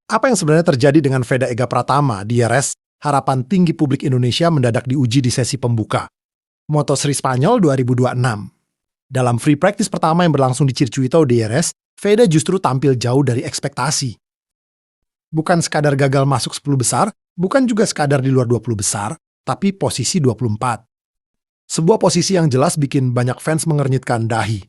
Apa yang sebenarnya terjadi dengan Veda Ega Pratama di DRS, harapan tinggi publik Indonesia mendadak diuji di sesi pembuka Moto3 Spanyol 2026. Dalam free practice pertama yang berlangsung di Circuito DRS, Veda justru tampil jauh dari ekspektasi. Bukan sekadar gagal masuk 10 besar, bukan juga sekadar di luar 20 besar, tapi posisi 24. Sebuah posisi yang jelas bikin banyak fans mengernyitkan dahi.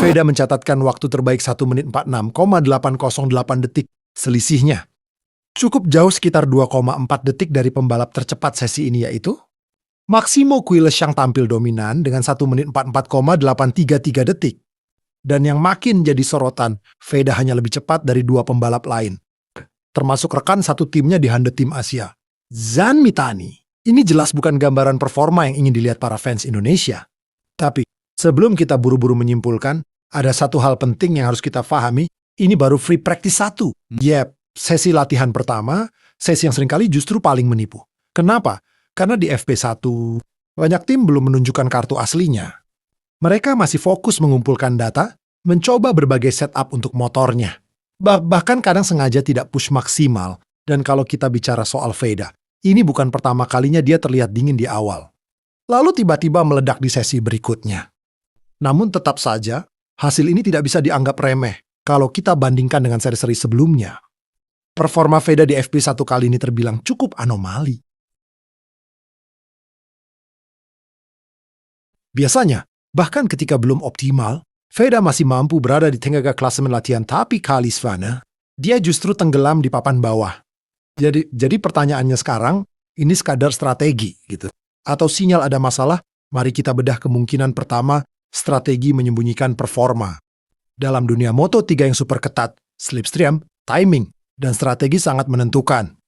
Veda mencatatkan waktu terbaik 1 menit 46,808 detik, selisihnya cukup jauh sekitar 2,4 detik dari pembalap tercepat sesi ini, yaitu Maximo Quiles yang tampil dominan dengan 1 menit 44,833 detik. Dan yang makin jadi sorotan, Veda hanya lebih cepat dari dua pembalap lain, termasuk rekan satu timnya di Honda Tim Asia, Zan Mitani. Ini jelas bukan gambaran performa yang ingin dilihat para fans Indonesia. Tapi sebelum kita buru-buru menyimpulkan, ada satu hal penting yang harus kita pahami, ini baru free practice 1. Yep, sesi latihan pertama, sesi yang seringkali justru paling menipu. Kenapa? Karena di FP1, banyak tim belum menunjukkan kartu aslinya. Mereka masih fokus mengumpulkan data, mencoba berbagai setup untuk motornya. Bahkan kadang sengaja tidak push maksimal. Dan kalau kita bicara soal Veda, ini bukan pertama kalinya dia terlihat dingin di awal. Lalu tiba-tiba meledak di sesi berikutnya. Namun tetap saja, hasil ini tidak bisa dianggap remeh kalau kita bandingkan dengan seri-seri sebelumnya. Performa Veda di FP1 kali ini terbilang cukup anomali. Biasanya, bahkan ketika belum optimal, Veda masih mampu berada di tengah klasemen latihan, tapi kali Svana, dia justru tenggelam di papan bawah. Jadi pertanyaannya sekarang, ini sekadar strategi gitu. Atau sinyal ada masalah, mari kita bedah kemungkinan pertama, strategi menyembunyikan performa. Dalam dunia Moto3 yang super ketat, slipstream, timing, dan strategi sangat menentukan.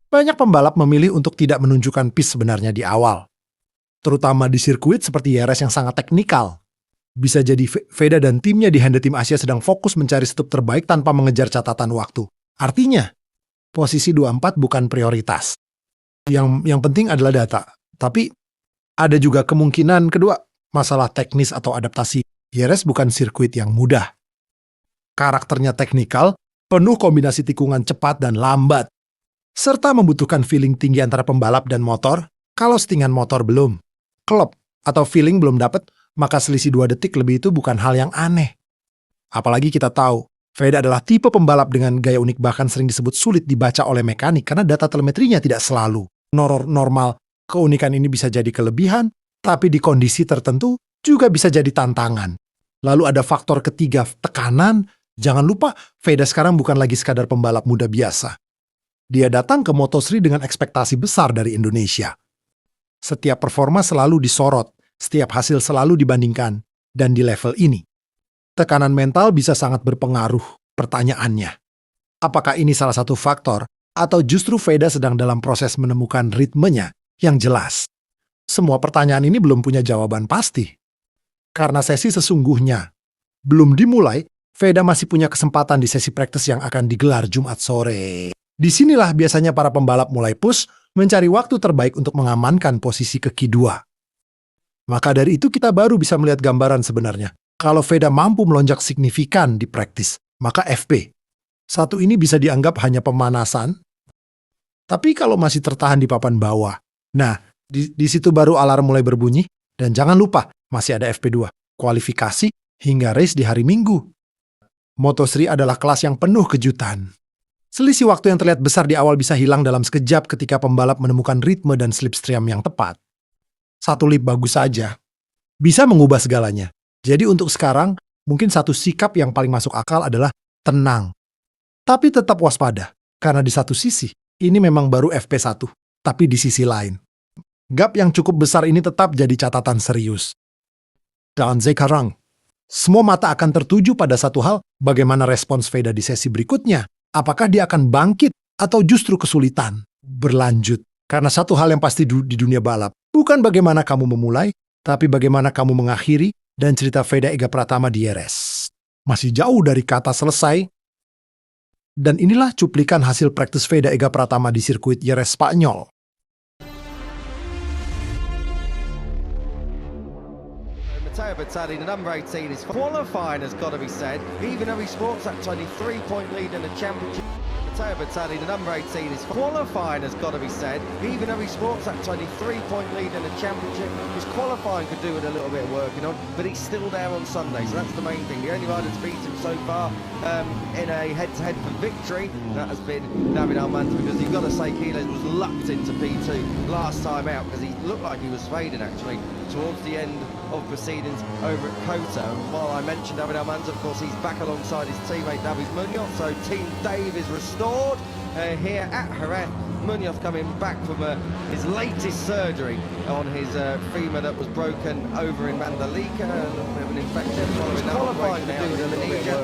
Banyak pembalap memilih untuk tidak menunjukkan pace sebenarnya di awal. Terutama di sirkuit seperti DRS yang sangat teknikal. Bisa jadi Veda dan timnya di Honda Tim Asia sedang fokus mencari stup terbaik tanpa mengejar catatan waktu. Artinya, posisi 24 bukan prioritas. Yang penting adalah data. Tapi ada juga kemungkinan kedua, masalah teknis atau adaptasi. DRS bukan sirkuit yang mudah. Karakternya teknikal, penuh kombinasi tikungan cepat dan lambat, serta membutuhkan feeling tinggi antara pembalap dan motor. Kalau settingan motor belum klop atau feeling belum dapat, maka selisih 2 detik lebih itu bukan hal yang aneh. Apalagi kita tahu, Veda adalah tipe pembalap dengan gaya unik, bahkan sering disebut sulit dibaca oleh mekanik karena data telemetrinya tidak selalu normal. Keunikan ini bisa jadi kelebihan, tapi di kondisi tertentu juga bisa jadi tantangan. Lalu ada faktor ketiga, tekanan. Jangan lupa, Veda sekarang bukan lagi sekadar pembalap muda biasa. Dia datang ke Moto3 dengan ekspektasi besar dari Indonesia. Setiap performa selalu disorot, setiap hasil selalu dibandingkan, dan di level ini, tekanan mental bisa sangat berpengaruh. Pertanyaannya, apakah ini salah satu faktor, atau justru Veda sedang dalam proses menemukan ritmenya yang jelas? Semua pertanyaan ini belum punya jawaban pasti. Karena sesi sesungguhnya belum dimulai, Veda masih punya kesempatan di sesi praktis yang akan digelar Jumat sore. Disinilah biasanya para pembalap mulai push, mencari waktu terbaik untuk mengamankan posisi kaki 2. Maka dari itu kita baru bisa melihat gambaran sebenarnya. Kalau Veda mampu melonjak signifikan di praktis, maka FP1 ini bisa dianggap hanya pemanasan. Tapi kalau masih tertahan di papan bawah, nah, di situ baru alarm mulai berbunyi. Dan jangan lupa, masih ada FP2, kualifikasi hingga race di hari Minggu. Moto3 adalah kelas yang penuh kejutan. Selisih waktu yang terlihat besar di awal bisa hilang dalam sekejap ketika pembalap menemukan ritme dan slipstream yang tepat. Satu lap bagus saja bisa mengubah segalanya. Jadi untuk sekarang, mungkin satu sikap yang paling masuk akal adalah tenang. Tapi tetap waspada, karena di satu sisi, ini memang baru FP1. Tapi di sisi lain, gap yang cukup besar ini tetap jadi catatan serius. Dan sekarang, semua mata akan tertuju pada satu hal, bagaimana respons Veda di sesi berikutnya. Apakah dia akan bangkit atau justru kesulitan berlanjut? Karena satu hal yang pasti di dunia balap, bukan bagaimana kamu memulai, tapi bagaimana kamu mengakhiri, dan cerita Veda Ega Pratama di RS. Masih jauh dari kata selesai. Dan inilah cuplikan hasil praktis Veda Ega Pratama di sirkuit Jerez Spanyol. Matteo Bertalli, the number 18, is qualifying, has got to be said, even though he sports that 23-point lead in the championship. Matteo Bertalli, the number 18, is qualifying, has got to be said, even though he sports that 23-point lead in the championship. His qualifying could do with a little bit of working on, but he's still there on Sunday, so that's the main thing. The only rider that's beaten him so far in a head-to-head for victory, that has been David Almanza, because you've got to say Quiles was lucked into P2 last time out, because he looked like he was fading actually towards the end of proceedings over at Kota. While I mentioned David Almanza, of course, he's back alongside his teammate David Munoz, so Team Dave is restored here at Jerez. Munoz coming back from his latest surgery on his femur that was broken over in Mandalika, a little bit of an infection following that operation out in Indonesia,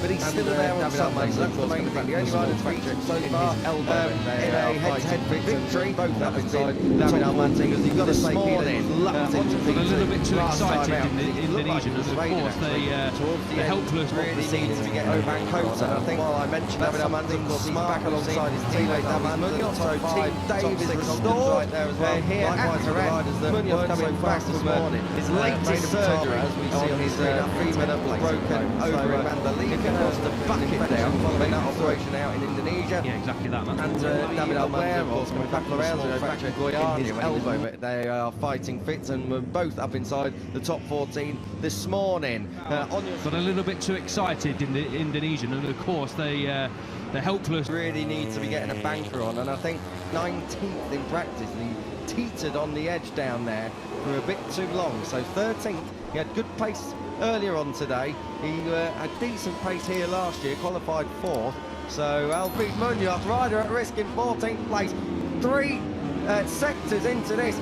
but he's still there on Sunday, so that's the main thing. The only rider that's featured so far in a head-to-head victory, both that has been David Almanza, because you've got to say Quiles was lucked into P2 a little bit too last time excited out. in the Indonesian, and of course the helpless really needs to get over Kota. I think while I mentioned David Almanza, of course, he's back alongside his teammate David Munoz, so Team Dave is restored right there as well. Here at Jerez, Munoz coming back this morning. His latest surgery, as we see on his femur that was broken over in Mandalika, was to back it down following that operation out in Indonesia. Yeah, exactly that, man. And David Almanza, of course, coming back from a small fracture in his elbow, but they are fighting fit and were both up inside the top 14 this morning. Got a little bit too excited in the Indonesian, and of course the helpless really needs to be getting a banker on, and I think 19th in practice, and he teetered on the edge down there for a bit too long. So 13th, he had good pace earlier on today. He had decent pace here last year, qualified 4th. So Albert Munoz, rider at risk in 14th place. 3 sectors into this.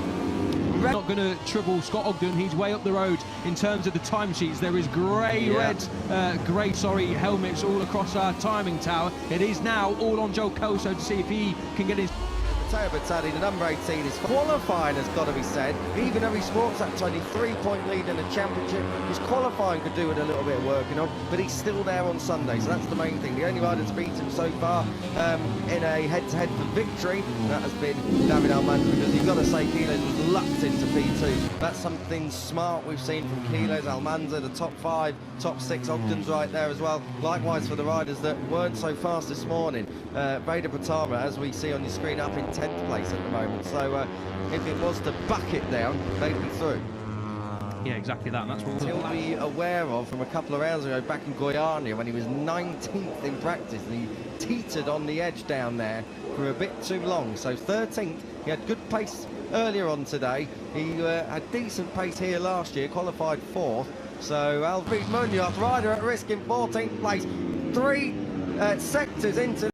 not going to trouble Scott Ogden. He's way up the road in terms of the timesheets. There is grey helmets all across our timing tower. It is now all on Joe Coso to see if he can get his... Matteo Bertalli, the number 18, is qualifying, has got to be said, even though he sports that 23-point lead in the championship. His qualifying could do with a little bit of working on, but he's still there on Sunday, so that's the main thing. The only rider that's beaten him so far in a head-to-head for victory, that has been David Almanza, because you've got to say Quiles was lucked into P2. That's something smart we've seen from Quiles, Almanza, the top 5, top 6, Ogden's right there as well. Likewise for the riders that weren't so fast this morning. Veda Pratama, as we see on your screen, up in 10th place at the moment, so if it was to back it down, they'd be through. Yeah, exactly that, and that's what He'll be aware of from a couple of rounds ago back in Goiânia when he was 19th in practice and he teetered on the edge down there for a bit too long. So 13th, he had good pace earlier on today. He had decent pace here last year, qualified 4th. So Albert Munoz, rider at risk in 14th place. 3 sectors into